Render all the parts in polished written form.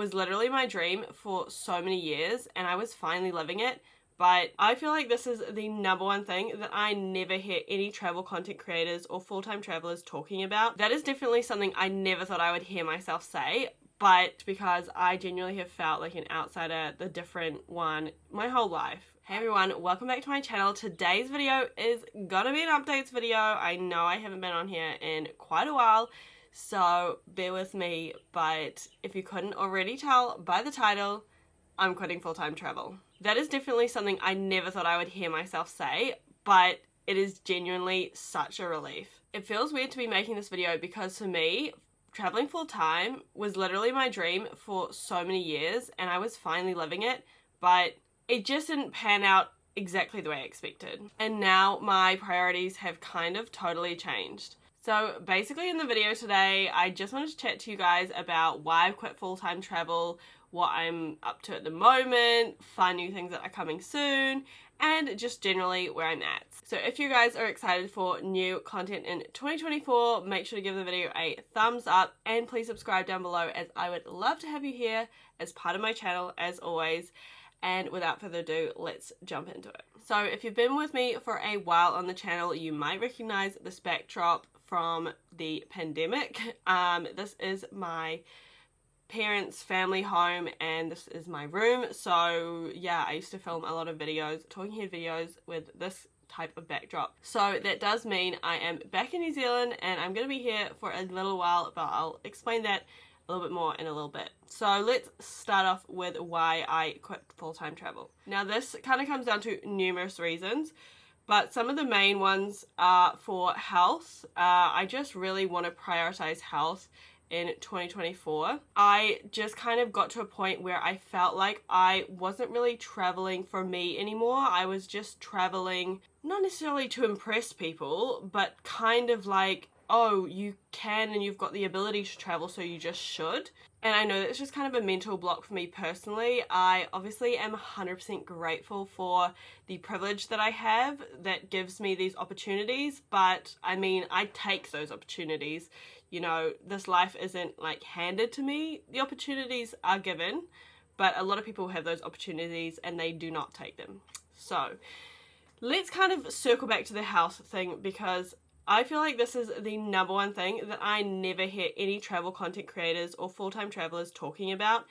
was literally my dream for so many years, and I was finally living it. But I feel like this is the number one thing that I never hear any travel content creators or full-time travelers talking about. That is definitely something I never thought I would hear myself say, but because I genuinely have felt like an outsider, the different one, my whole life. Hey everyone, welcome back to my channel. Today's video is gonna be an updates video. I know I haven't been on here in quite a while, so bear with me, but if you couldn't already tell by the title, I'm quitting full-time travel. That is definitely something I never thought I would hear myself say, but it is genuinely such a relief. It feels weird to be making this video because for me, traveling full-time was literally my dream for so many years, and I was finally living it, but it just didn't pan out exactly the way I expected. And now my priorities have kind of totally changed. So basically in the video today, I just wanted to chat to you guys about why I've quit full-time travel, what I'm up to at the moment, fun new things that are coming soon, and just generally where I'm at. So if you guys are excited for new content in 2024, make sure to give the video a thumbs up and please subscribe down below, as I would love to have you here as part of my channel as always. And without further ado, let's jump into it. So if you've been with me for a while on the channel, you might recognize this backdrop from the pandemic. This is my parents' family home and this is my room. So yeah, I used to film a lot of videos, talking head videos, with this type of backdrop. So that does mean I am back in New Zealand and I'm going to be here for a little while, but I'll explain that a little bit more in a little bit. So let's start off with why I quit full-time travel. Now this kind of comes down to numerous reasons, but some of the main ones are for health. I just really want to prioritize health in 2024. I just kind of got to a point where I felt like I wasn't really traveling for me anymore. I was just traveling not necessarily to impress people, but kind of like, oh, you can and you've got the ability to travel, so you just should. And I know that's just kind of a mental block for me personally. I obviously am 100% grateful for the privilege that I have that gives me these opportunities, but I mean, I take those opportunities. You know, this life isn't like handed to me. The opportunities are given, but a lot of people have those opportunities and they do not take them. So let's kind of circle back to the health thing, because I feel like this is the number one thing that I never hear any travel content creators or full-time travelers talking about,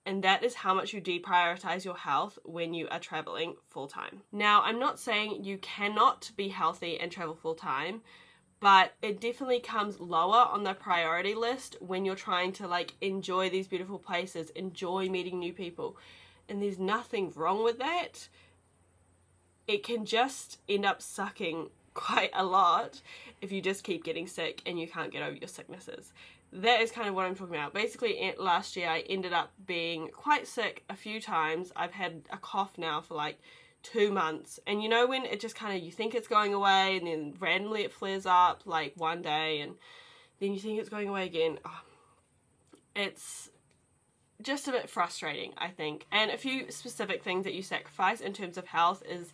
and that is how much you deprioritize your health when you are traveling full-time. Now, I'm not saying you cannot be healthy and travel full-time, but it definitely comes lower on the priority list when you're trying to like enjoy these beautiful places, enjoy meeting new people, and there's nothing wrong with that. It can just end up sucking quite a lot if you just keep getting sick and you can't get over your sicknesses. That is kind of what I'm talking about. Basically, last year I ended up being quite sick a few times. I've had a cough now for like 2 months, and you know when it just kind of, you think it's going away and then randomly it flares up like one day and then you think it's going away again. Oh, it's just a bit frustrating, I think. And a few specific things that you sacrifice in terms of health is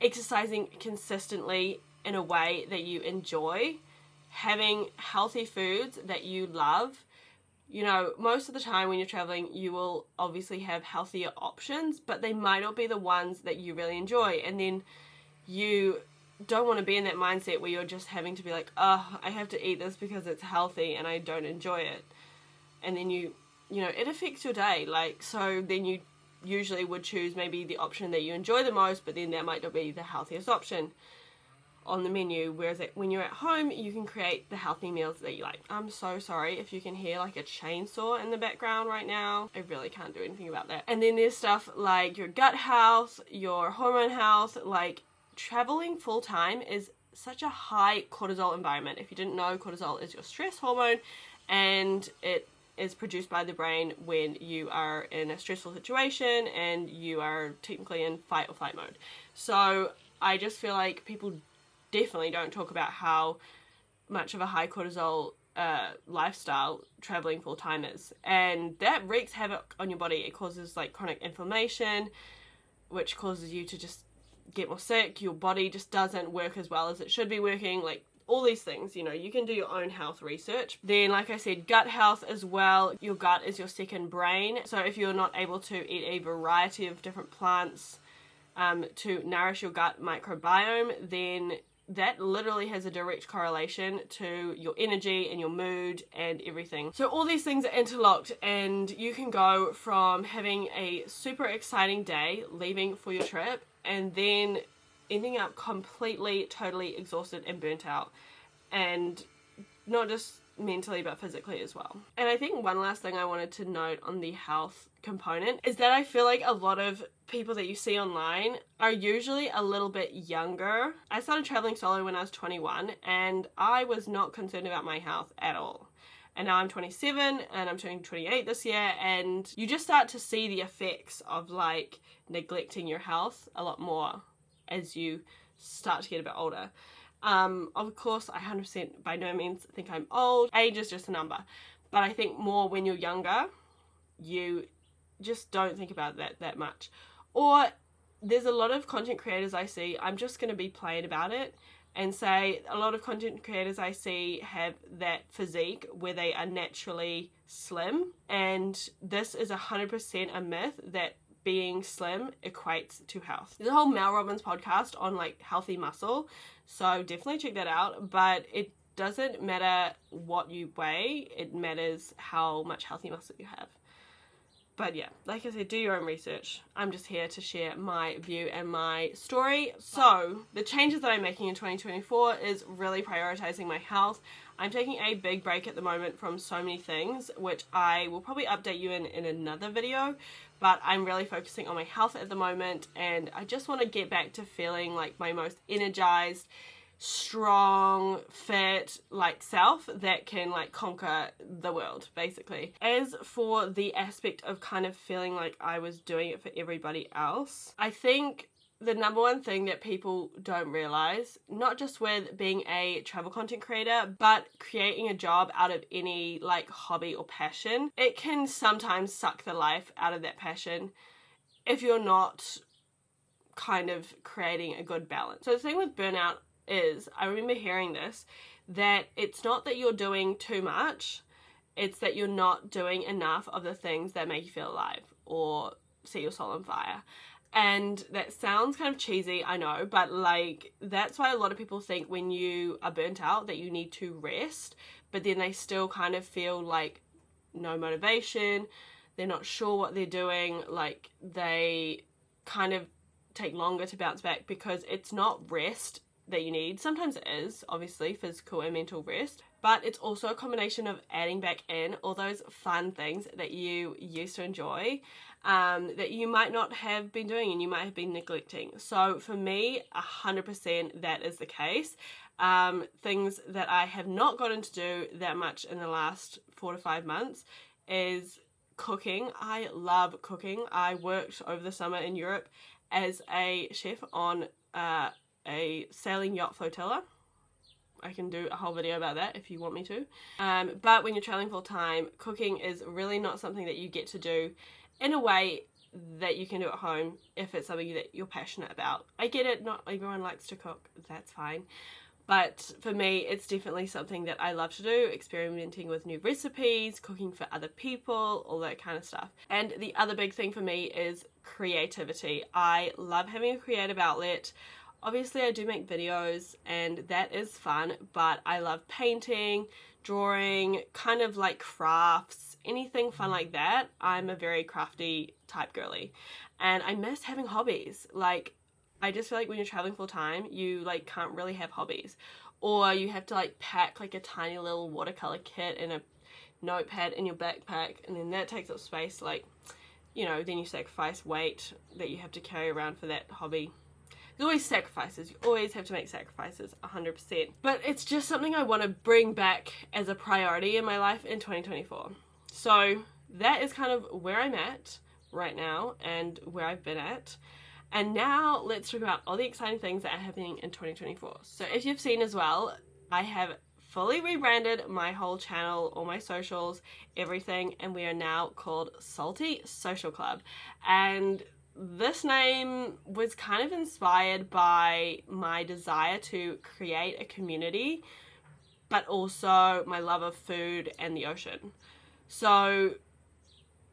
exercising consistently in a way that you enjoy, having healthy foods that you love. You know, most of the time when you're traveling, you will obviously have healthier options, but they might not be the ones that you really enjoy. And then you don't want to be in that mindset where you're just having to be like, oh, I have to eat this because it's healthy and I don't enjoy it. And then you know, it affects your day. Like, so then you usually would choose maybe the option that you enjoy the most, but then that might not be the healthiest option on the menu, whereas when you're at home you can create the healthy meals that you like. I'm so sorry if you can hear like a chainsaw in the background right now. I really can't do anything about that. And then there's stuff like your gut health, your hormone health. Like, traveling full-time is such a high cortisol environment. If you didn't know, cortisol is your stress hormone, and it is produced by the brain when you are in a stressful situation and you are technically in fight or flight mode. So I just feel like people definitely don't talk about how much of a high cortisol lifestyle traveling full-time is, and that wreaks havoc on your body. It causes like chronic inflammation, which causes you to just get more sick. Your body just doesn't work as well as it should be working. Like, all these things, you know, you can do your own health research. Then, like I said, gut health as well. Your gut is your second brain. So if you're not able to eat a variety of different plants to nourish your gut microbiome, then that literally has a direct correlation to your energy and your mood and everything. So all these things are interlocked, and you can go from having a super exciting day, leaving for your trip, and then ending up completely, totally exhausted and burnt out. And not just mentally, but physically as well. And I think one last thing I wanted to note on the health component is that I feel like a lot of people that you see online are usually a little bit younger. I started traveling solo when I was 21, and I was not concerned about my health at all. And now I'm 27 and I'm turning 28 this year, and you just start to see the effects of like neglecting your health a lot more as you start to get a bit older. Of course, I 100% by no means think I'm old. Age is just a number. But I think more when you're younger, you just don't think about that much. Or there's a lot of content creators I see, I'm just going to be plain about it and say a lot of content creators I see have that physique where they are naturally slim. And this is 100% a myth that being slim equates to health. There's a whole Mel Robbins podcast on like healthy muscle, so definitely check that out. But it doesn't matter what you weigh, it matters how much healthy muscle you have. But yeah, like I said, do your own research. I'm just here to share my view and my story. So the changes that I'm making in 2024 is really prioritizing my health. I'm taking a big break at the moment from so many things, which I will probably update you in another video, but I'm really focusing on my health at the moment, and I just want to get back to feeling like my most energized, strong, fit, like self that can like conquer the world, basically. As for the aspect of kind of feeling like I was doing it for everybody else, I think the number one thing that people don't realize, not just with being a travel content creator, but creating a job out of any like hobby or passion, it can sometimes suck the life out of that passion if you're not kind of creating a good balance. So the thing with burnout is, I remember hearing this, that it's not that you're doing too much, it's that you're not doing enough of the things that make you feel alive or set your soul on fire. And that sounds kind of cheesy, I know, but like that's why a lot of people think when you are burnt out that you need to rest, but then they still kind of feel like no motivation, they're not sure what they're doing, like they kind of take longer to bounce back because it's not rest that you need. Sometimes it is, obviously, physical and mental rest, but it's also a combination of adding back in all those fun things that you used to enjoy, that you might not have been doing and you might have been neglecting. So for me, 100% that is the case. Things that I have not gotten to do that much in the last 4 to 5 months is cooking. I love cooking. I worked over the summer in Europe as a chef on a sailing yacht flotilla. I can do a whole video about that if you want me to. But when you're traveling full time, cooking is really not something that you get to do in a way that you can do at home if it's something that you're passionate about. I get it, not everyone likes to cook, that's fine. But for me, it's definitely something that I love to do, experimenting with new recipes, cooking for other people, all that kind of stuff. And the other big thing for me is creativity. I love having a creative outlet. Obviously, I do make videos and that is fun, but I love painting, drawing, kind of like crafts, anything fun like that. I'm a very crafty type girly and I miss having hobbies. Like, I just feel like when you're traveling full time, you like can't really have hobbies, or you have to like pack like a tiny little watercolor kit and a notepad in your backpack, and then that takes up space. Like, you know, then you sacrifice weight that you have to carry around for that hobby. There's always sacrifices. You always have to make sacrifices, 100%. But it's just something I want to bring back as a priority in my life in 2024. So that is kind of where I'm at right now and where I've been at. And now let's talk about all the exciting things that are happening in 2024. So if you've seen as well, I have fully rebranded my whole channel, all my socials, everything, and we are now called Salty Social Club. And this name was kind of inspired by my desire to create a community, but also my love of food and the ocean. So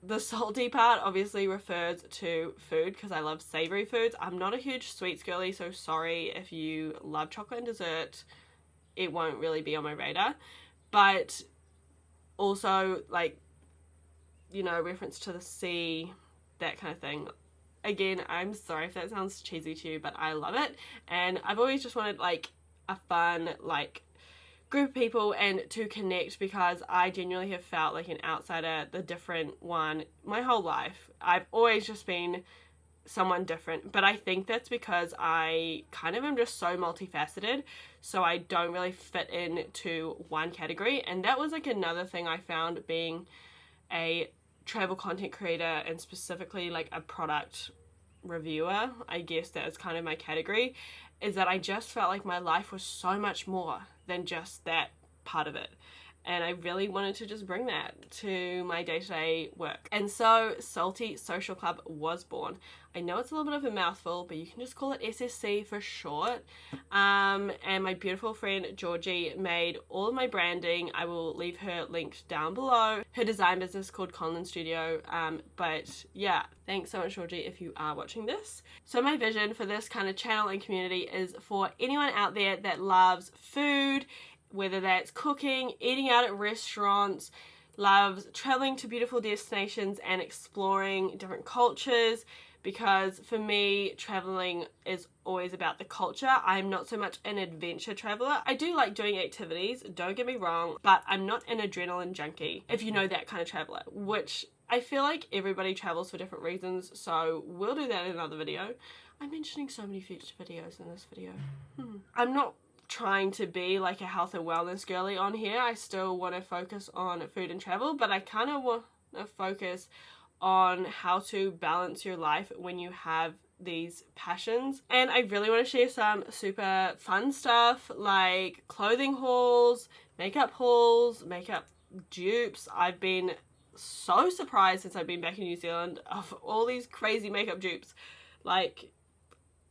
the salty part obviously refers to food because I love savory foods. I'm not a huge sweets girly, so sorry if you love chocolate and dessert, it won't really be on my radar. But also, like, you know, reference to the sea, that kind of thing. Again, I'm sorry if that sounds cheesy to you, but I love it. And I've always just wanted, like, a fun, like, group of people and to connect, because I genuinely have felt like an outsider, the different one, my whole life. I've always just been someone different, but I think that's because I kind of am just so multifaceted, so I don't really fit into one category. And that was like another thing I found being a travel content creator, and specifically like a product reviewer, I guess that is kind of my category, is that I just felt like my life was so much more than just that part of it. And I really wanted to just bring that to my day-to-day work. And so Salty Social Club was born. I know it's a little bit of a mouthful, but you can just call it SSC for short. And my beautiful friend Georgie made all of my branding. I will leave her linked down below. Her design business is called Conlan Studio. But yeah, thanks so much, Georgie, if you are watching this. So my vision for this kind of channel and community is for anyone out there that loves food, whether that's cooking, eating out at restaurants, loves traveling to beautiful destinations and exploring different cultures, because for me, traveling is always about the culture. I'm not so much an adventure traveler. I do like doing activities, don't get me wrong, but I'm not an adrenaline junkie, if you know that kind of traveler, which I feel like everybody travels for different reasons, so we'll do that in another video. I'm mentioning so many future videos in this video. I'm not trying to be like a health and wellness girly on here. I still want to focus on food and travel, but I kind of want to focus on how to balance your life when you have these passions. And I really want to share some super fun stuff like clothing hauls, makeup dupes. I've been so surprised since I've been back in New Zealand of all these crazy makeup dupes. Like,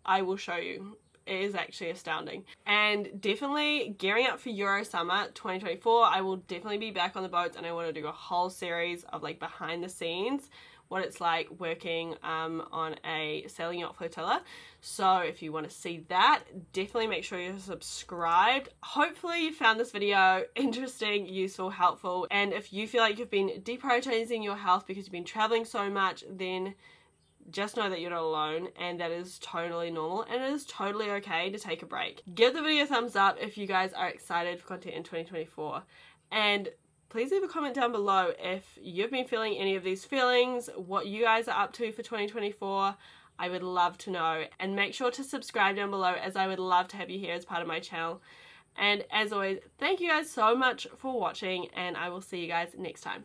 I will show you. It is actually astounding. And definitely gearing up for Euro Summer 2024, I will definitely be back on the boats, and I want to do a whole series of like behind the scenes, what it's like working on a sailing yacht flotilla. So if you want to see that, definitely make sure you're subscribed. Hopefully you found this video interesting, useful, helpful, and if you feel like you've been deprioritizing your health because you've been traveling so much, then just know that you're not alone, and that is totally normal, and it is totally okay to take a break. Give the video a thumbs up if you guys are excited for content in 2024, and please leave a comment down below if you've been feeling any of these feelings, what you guys are up to for 2024. I would love to know, and make sure to subscribe down below, as I would love to have you here as part of my channel. And as always, thank you guys so much for watching, and I will see you guys next time.